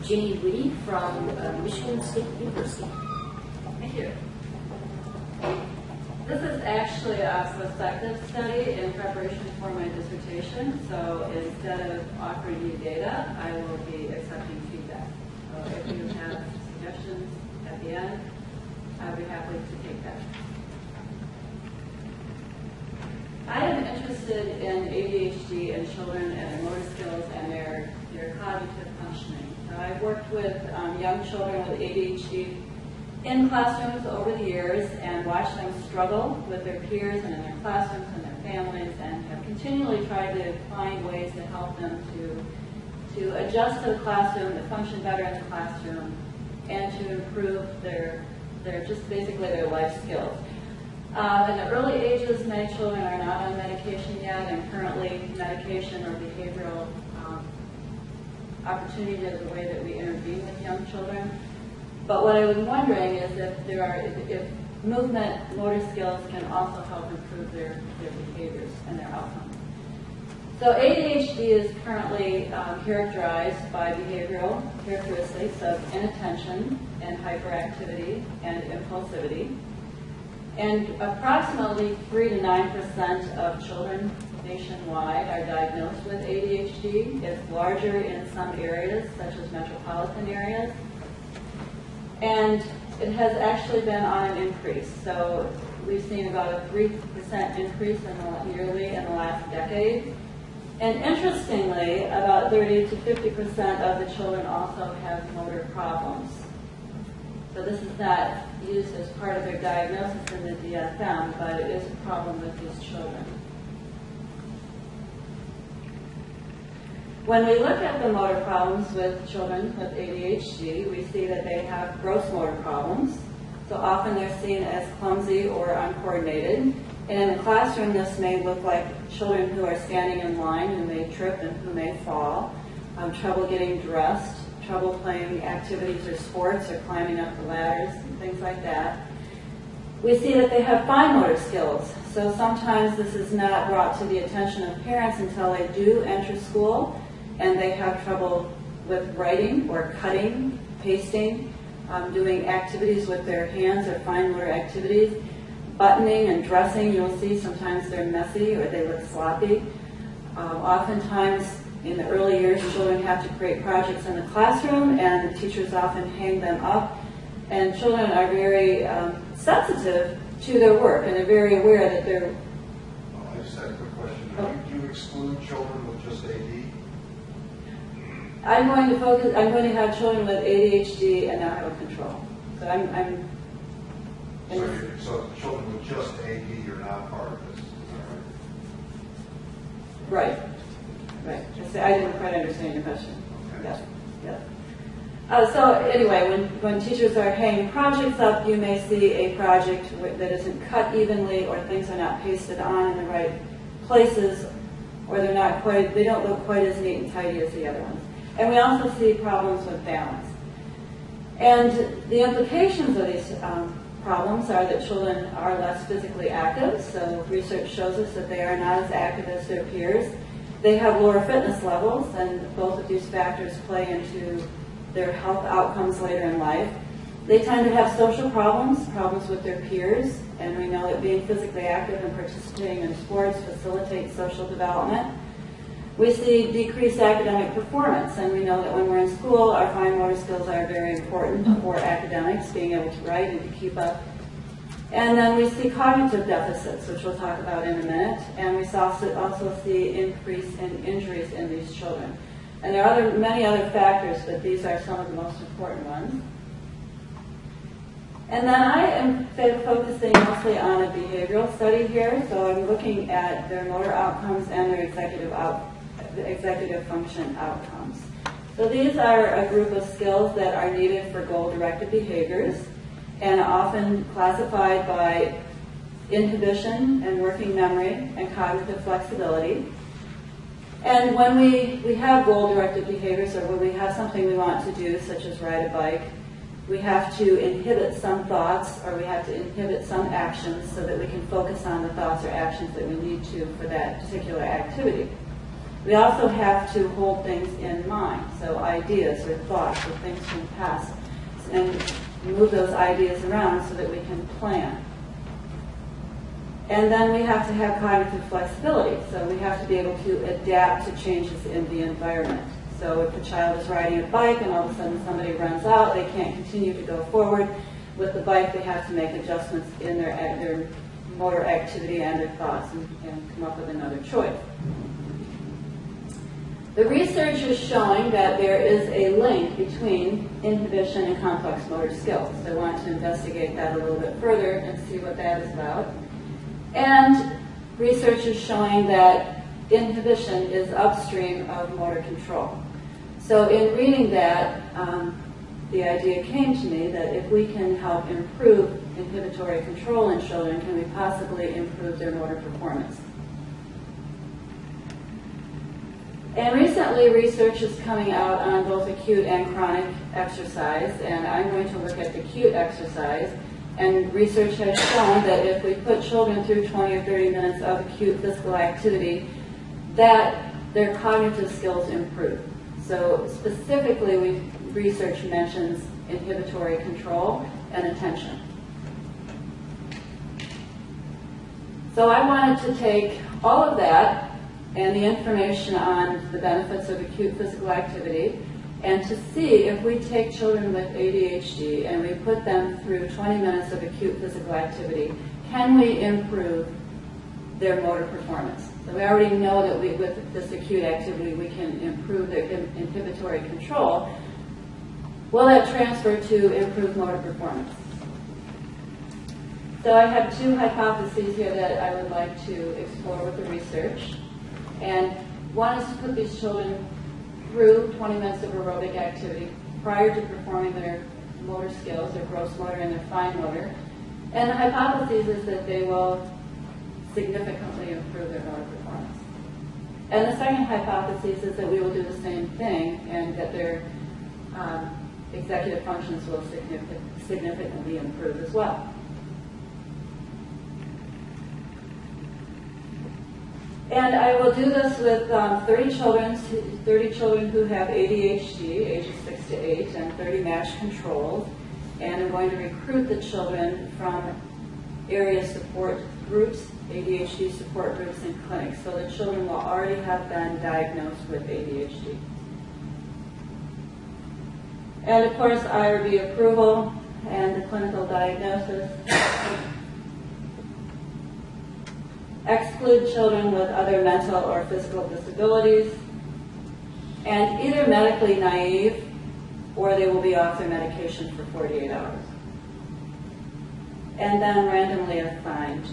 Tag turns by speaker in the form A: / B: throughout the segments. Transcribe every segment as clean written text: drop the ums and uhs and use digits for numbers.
A: Ginny Witte from Michigan State University.
B: Thank you. This is actually a prospective study in preparation for my dissertation, so instead of offering you data, I will be accepting feedback. So if you have suggestions at the end, I'll be happy to take that. I am interested in ADHD in children and their motor skills and their cognitive functioning. So I've worked with young children with ADHD in classrooms over the years and watched them struggle with their peers and in their classrooms and their families, and have continually tried to find ways to help them to adjust to the classroom, to function better in the classroom, and to improve their just basically their life skills. In the early ages, many children are not on medication yet, and currently medication or behavioral opportunity is the way that we intervene with young children. But what I was wondering is if movement, motor skills can also help improve their behaviors and their outcomes. So ADHD is currently characterized by behavioral characteristics of inattention and hyperactivity and impulsivity. And approximately 3 to 9% of children nationwide are diagnosed with ADHD. It's larger in some areas, such as metropolitan areas. And it has actually been on an increase. So we've seen about a 3% increase yearly in the last decade. And interestingly, about 30 to 50% of the children also have motor problems. So this is not used as part of their diagnosis in the DSM, but it is a problem with these children. When we look at the motor problems with children with ADHD, we see that they have gross motor problems. So often they're seen as clumsy or uncoordinated. And in the classroom, this may look like children who are standing in line who may trip and who may fall, trouble getting dressed, trouble playing activities or sports or climbing up the ladders and things like that. We see that they have fine motor skills. So sometimes this is not brought to the attention of parents until they do enter school, and they have trouble with writing or cutting, pasting, doing activities with their hands or fine motor activities. Buttoning and dressing, you'll see sometimes they're messy or they look sloppy. Oftentimes in the early years, children have to create projects in the classroom, and the teachers often hang them up. And children are very sensitive to their work, and they're very aware that they're...
C: I just had a quick question. Do you exclude children with just AD?
B: I'm going to have children with ADHD and not have control. So
C: So children with just AD are not part of this, is that
B: right? Right. I didn't quite understand your question.
C: Okay.
B: Yes. So anyway, when teachers are hanging projects up, you may see a project that isn't cut evenly, or things are not pasted on in the right places, or they don't look quite as neat and tidy as the other ones. And we also see problems with balance. And the implications of these problems are that children are less physically active. So research shows us that they are not as active as their peers. They have lower fitness levels, and both of these factors play into their health outcomes later in life. They tend to have social problems with their peers, and we know that being physically active and participating in sports facilitates social development. We see decreased academic performance, and we know that when we're in school, our fine motor skills are very important for academics, being able to write and to keep up. And then we see cognitive deficits, which we'll talk about in a minute, and we also see increase in injuries in these children. And there are many other factors, but these are some of the most important ones. And then I am focusing mostly on a behavioral study here, so I'm looking at their motor outcomes and their executive function outcomes. So these are a group of skills that are needed for goal-directed behaviors, and often classified by inhibition and working memory and cognitive flexibility. And when we have goal-directed behaviors, or when we have something we want to do, such as ride a bike, we have to inhibit some thoughts, or we have to inhibit some actions so that we can focus on the thoughts or actions that we need to for that particular activity. We also have to hold things in mind. So I ideas or thoughts or things from the past and move those ideas around so that we can plan. And then we have to have cognitive flexibility, so we have to be able to adapt to changes in the environment. So if a child is riding a bike and all of a sudden somebody runs out, they can't continue to go forward with the bike. They have to make adjustments in their motor activity and their thoughts and come up with another choice. The research is showing that there is a link between inhibition and complex motor skills. So I want to investigate that a little bit further and see what that is about. And research is showing that inhibition is upstream of motor control. So in reading that, the idea came to me that if we can help improve inhibitory control in children, can we possibly improve their motor performance? And recently, research is coming out on both acute and chronic exercise, and I'm going to look at acute exercise. And research has shown that if we put children through 20 or 30 minutes of acute physical activity, that their cognitive skills improve. So specifically, research mentions inhibitory control and attention. So I wanted to take all of that and the information on the benefits of acute physical activity and to see if we take children with ADHD and we put them through 20 minutes of acute physical activity, can we improve their motor performance? So we already know that with this acute activity we can improve their inhibitory control. Will that transfer to improved motor performance? So I have two hypotheses here that I would like to explore with the research. And one is to put these children through 20 minutes of aerobic activity prior to performing their motor skills, their gross motor and their fine motor. And the hypothesis is that they will significantly improve their motor performance. And the second hypothesis is that we will do the same thing and that their executive functions will significantly improve as well. And I will do this with 30 children who have ADHD, ages 6 to 8, and 30 matched controls. And I'm going to recruit the children from area support groups, ADHD support groups in clinics. So the children will already have been diagnosed with ADHD. And of course, IRB approval and the clinical diagnosis. Exclude children with other mental or physical disabilities, and either medically naive or they will be off their medication for 48 hours. And then randomly assigned.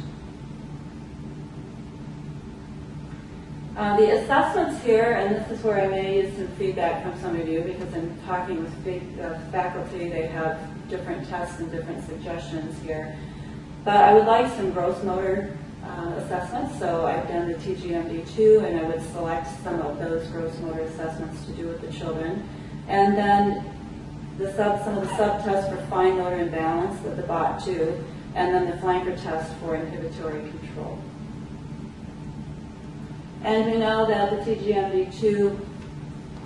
B: The assessments here, and this is where I may use some feedback from some of you because I'm talking with faculty, they have different tests and different suggestions here. But I would like some gross motor assessments, so I've done the TGMD2 and I would select some of those gross motor assessments to do with the children. And then some of the sub-tests for fine motor and balance with the BOT2, and then the flanker test for inhibitory control. And we know that the TGMD2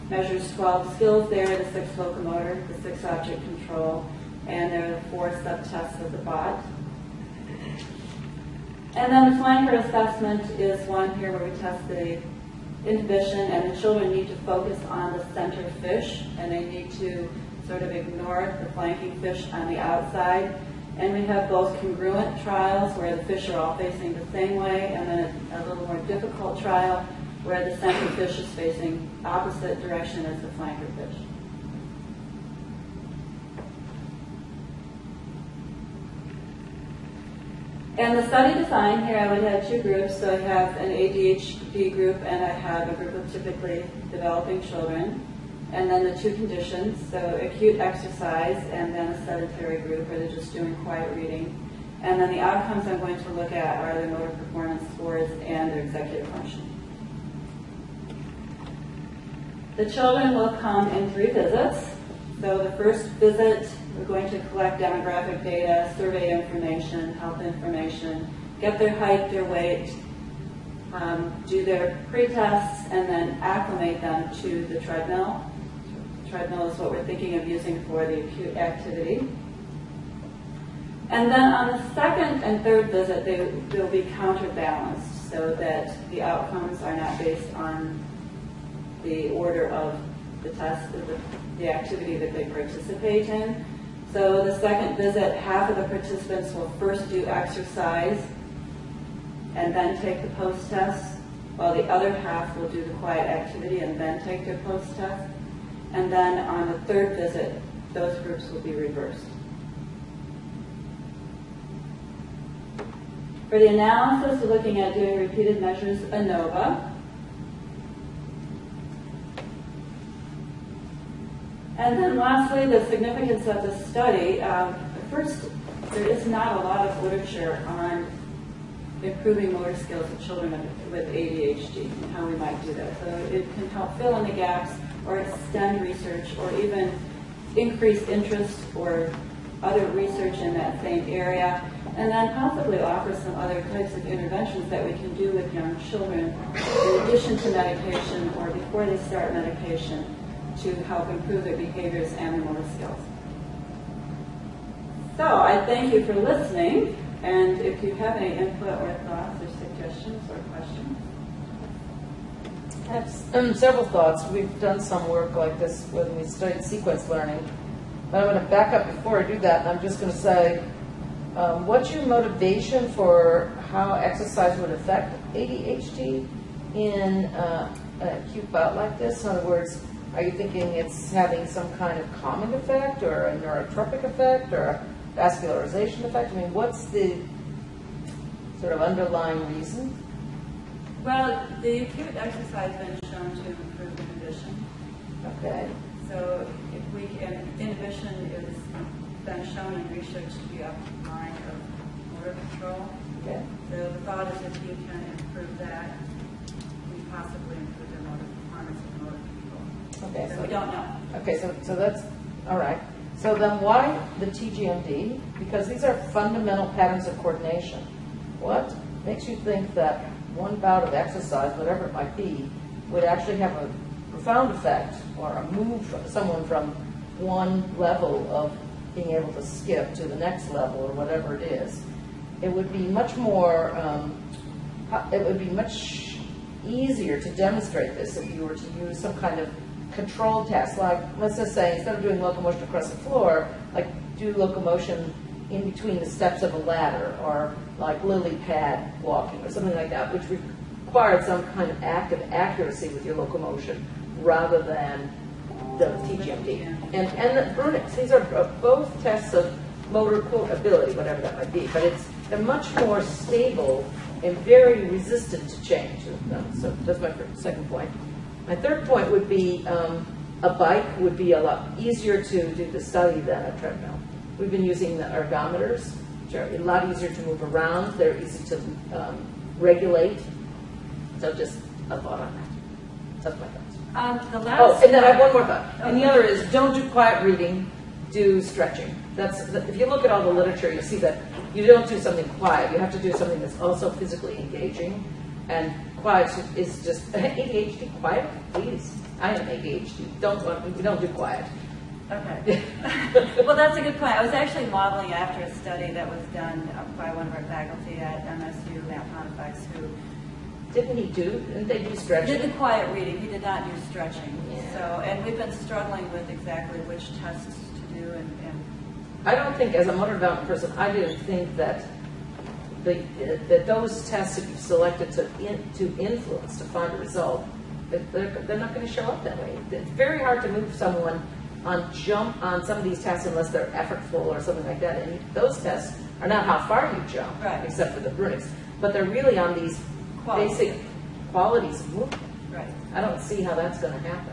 B: measures 12 skills there, the 6 locomotor, the 6 object control, and there are the 4 sub-tests of the BOT. And then the flanker assessment is one here where we test the inhibition, and the children need to focus on the center fish, and they need to sort of ignore the flanking fish on the outside. And we have both congruent trials where the fish are all facing the same way, and then a little more difficult trial where the center fish is facing opposite direction as the flanker fish. And the study design here, I would have 2 groups. So I have an ADHD group and I have a group of typically developing children. And then the 2 conditions, so acute exercise and then a sedentary group where they're just doing quiet reading. And then the outcomes I'm going to look at are their motor performance scores and their executive function. The children will come in 3 visits. So the first visit, we're going to collect demographic data, survey information, health information, get their height, their weight, do their pre-tests, and then acclimate them to the treadmill treadmill is what we're thinking of using for the acute activity. And then on the second and third visit, they'll be counterbalanced so that the outcomes are not based on the order of the test, the activity that they participate in. So the second visit, half of the participants will first do exercise and then take the post-test, while the other half will do the quiet activity and then take their post-test. And then on the third visit, those groups will be reversed. For the analysis, we're looking at doing repeated measures ANOVA. And then lastly, the significance of the study. First, there is not a lot of literature on improving motor skills of children with ADHD and how we might do that. So it can help fill in the gaps or extend research or even increase interest or other research in that same area, and then possibly offer some other types of interventions that we can do with young children in addition to medication or before they start medication to help improve their behaviors and their motor skills. So I thank you for listening, and if you have any input or thoughts or suggestions or questions.
D: I have several thoughts. We've done some work like this when we studied sequence learning. But I'm going to back up before I do that, and I'm just going to say, what's your motivation for how exercise would affect ADHD in an acute bout like this? In other words, are you thinking it's having some kind of calming effect or a neurotropic effect or a vascularization effect? I mean, what's the sort of underlying reason?
B: Well, the acute exercise has been shown to improve inhibition.
D: Okay.
B: So if we can, inhibition is been shown in research to be a line of motor control.
D: Okay.
B: So the thought is if you can improve that, we possibly improve the motor performance of motor control.
D: Okay.
B: So we don't know.
D: Okay, so that's all right. So then why the TGMD? Because these are fundamental patterns of coordination. What makes you think that one bout of exercise, whatever it might be, would actually have a profound effect or a move someone from one level of being able to skip to the next level or whatever it is? It would be much more, it would be much easier to demonstrate this if you were to use some kind of controlled test, like let's just say instead of doing locomotion across the floor, like do locomotion in between the steps of a ladder, or like lily pad walking or something like that, which required some kind of active accuracy with your locomotion rather than the TGMD. And the Brunick's, these are both tests of motor quote ability, whatever that might be, but they're much more stable and very resistant to change. So that's my second point. My third point would be a bike would be a lot easier to do the study than a treadmill. We've been using the ergometers, which are a lot easier to move around. They're easy to regulate. So just a thought on that. That's my thoughts.
B: The last
D: Oh, and then I have one more thought. And the other is don't do quiet reading, do stretching. If you look at all the literature, you see that you don't do something quiet. You have to do something that's also physically engaging. And quiet is just ADHD. Quiet, please. I am ADHD. We don't do quiet.
B: Okay. Well, that's a good point. I was actually modeling after a study that was done by one of our faculty at MSU, Matt Pontifex, who
D: Didn't they do stretching?
B: did the quiet reading. He did not do stretching.
D: Yeah.
B: So, and we've been struggling with exactly which tests to do. And
D: I don't think, as a motor development person, I didn't think that that those tests that you've selected to influence, to find a result, that they're not going to show up that way. It's very hard to move someone on some of these tests unless they're effortful or something like that. And those tests are not how far you jump,
B: right,
D: except for the Brunick's, but they're really on these basic qualities of movement.
B: Right.
D: I don't see how that's going to happen.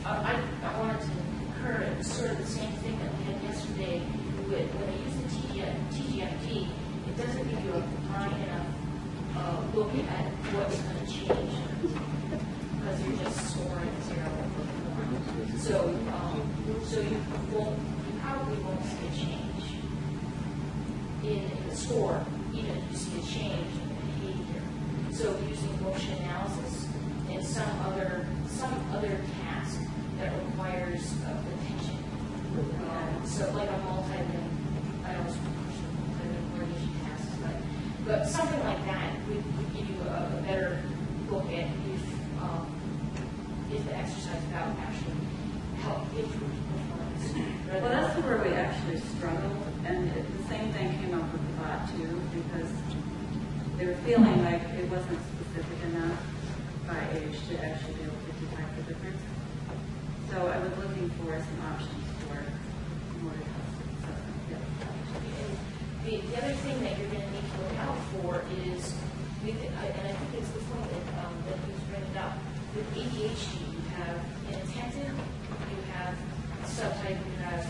A: I wanted to concur. It was sort of the same thing that we had yesterday with when they use the TGMD. It doesn't give you a fine enough look at what's going to change because you're just scoring 0 or 1. So you probably won't see a change in the score, even if you see a change in behavior. So using motion analysis and some other So like a I don't know, coordination tasks, but something like that would give you a better look at if the exercise about actually help improve performance.
B: Well, that's where we actually struggled, and the same thing came up with the bot too, because they were feeling like it wasn't specific enough by age to actually be able to detect the difference. So I was looking for some options for more assessment.
A: Yeah. The other thing that you're going to need to look out for is, and I think it's the point that you brought up, with ADHD, you have inattentive, you have subtype, you have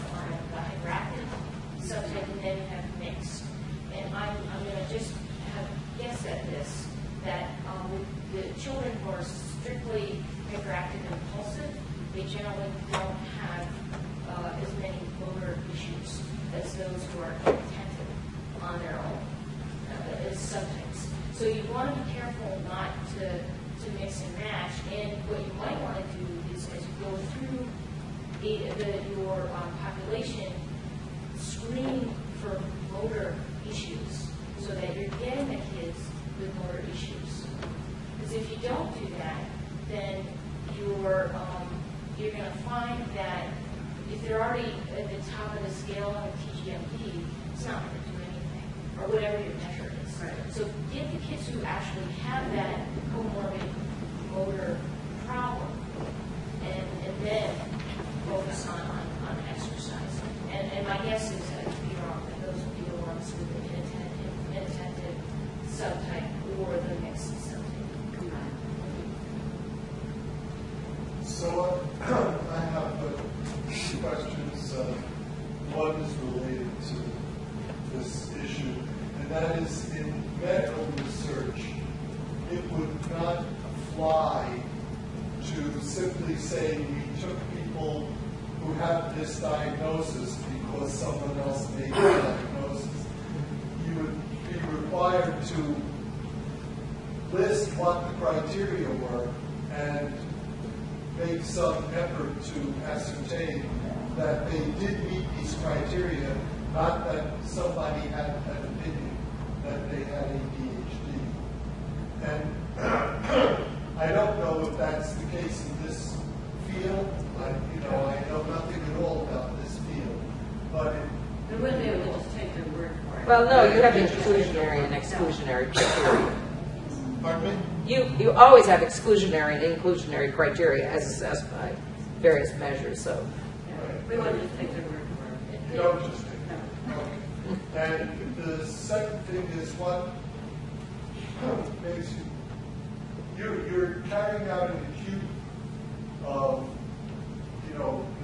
A: hyperactive subtype, and then you have mixed. And I'm going to just have a guess at this, that with the children who are strictly hyperactive and impulsive, they generally don't have as many motor issues as those who are inattentive on their own, as subtypes. So you want to be careful not to mix and match, and what you might want to do is, as you go through your population, screen for motor issues so that you're getting the kids with motor issues. Because if you don't do that, then you're going to find that if they're already at the top of the scale on the TGMD, it's not going to do anything, or whatever your measure is.
B: Right.
A: So get the kids who actually have that comorbid motor problem, and then focus on exercise. And my guess is that you're wrong, that those would be the ones with the inattentive subtype or the mixed subtype combined.
C: So I have two questions. One is related to this issue, and that is in medical research, it would not fly to simply say we took people who have this diagnosis because someone else made the diagnosis. You would be required to list what the criteria were and make some effort to ascertain that they did meet these criteria, not that somebody had an opinion that they had ADHD. And I don't know if that's the case in this field. I know nothing at all about this field, but
B: We wouldn't be able to just take their word for it.
D: Well, no, you have inclusionary and exclusionary criteria.
C: pardon me?
D: You always have exclusionary and inclusionary criteria as assessed by various measures, so.
B: We wouldn't just take their word for it.
C: You don't just take it. Okay. And the second thing is what makes you're carrying out an acute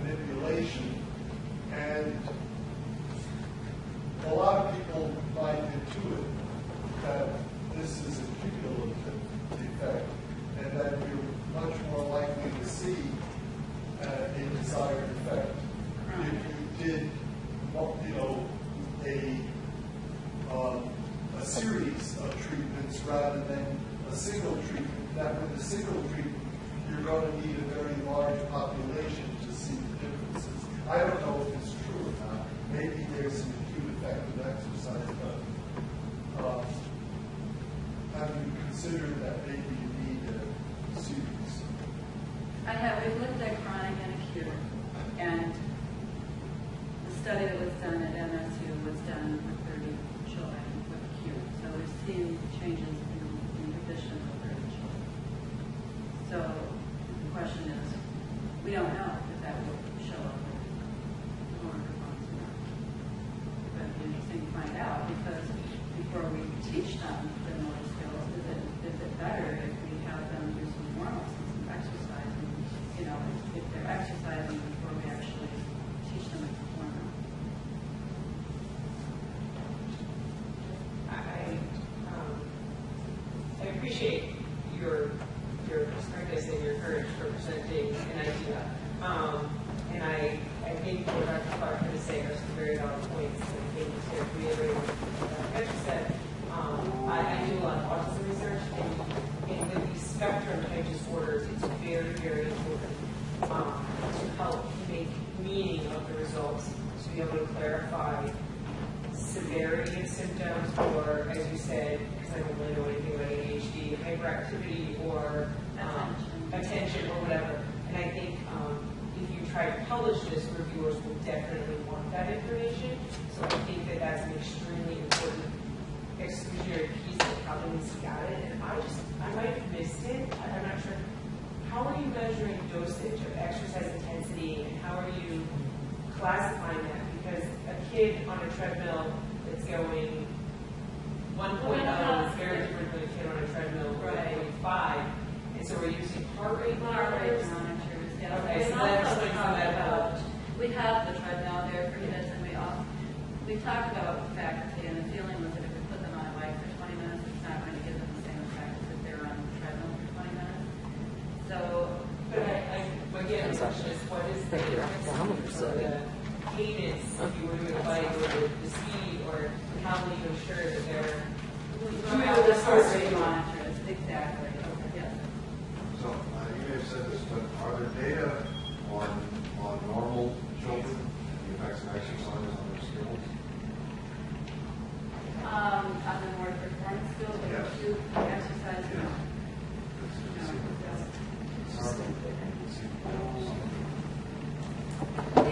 C: manipulation, and a lot of people might intuit that this is a cumulative effect, and that you're much more likely to see a desired effect if you did, a series of treatments rather than a single treatment. That with a single treatment, you're going to need a very large population to see the differences. I don't know if it's true or not. Maybe there's an acute effect of exercise, but have you considered that maybe you need a series?
B: We've looked at chronic and acute, and the study that was done at MSU was done with 30 children with acute. So we've seen changes in inhibition of 30 children. So the question is, we don't know if that will show up with motor response or not. But it'd be interesting to find out, because before we teach them the motor skills, is it better if we have them do some warm-ups and some exercise? And, if they're exercising before we actually teach them to perform them.
E: I appreciate your perspectives and your courage for presenting an idea. And I think what Dr. Clark had to say are some very valid points. And I think to reiterate what Dr. said, I do a lot of autism research, and with these spectrum type disorders, it's very, very important to help make meaning of the results. So you try to publish this, reviewers will definitely want that information. So I think that that's an extremely important exclusionary piece of how the NC got it. And I might have missed it. I'm not sure. How are you measuring dosage of exercise intensity, and how are you classifying that? Because a kid on a treadmill that's going 1.0 is very different than a kid on a treadmill going 1.5. And so we're using heart rate monitors.
B: Yeah.
E: Okay, so
B: And
E: that
B: also
E: explains
B: talk
E: that.
B: about- we have the treadmill there for kids, and we talked about faculty, and the feeling was that if we put them on a bike for 20 minutes, it's not going to give them the same effect as if they're on the treadmill for 20 minutes. So,
E: But again, the question is, what is the cadence, if you were doing a bike, or the speed, or how will you ensure that they're
B: we have the heart rate monitors, exactly. Yes.
F: So, you may have said this, but are there data on normal children, the effects of exercise on their skills?
B: On the more performance skills, but
F: Yes.
B: acute exercise, no.
F: It's hard to see.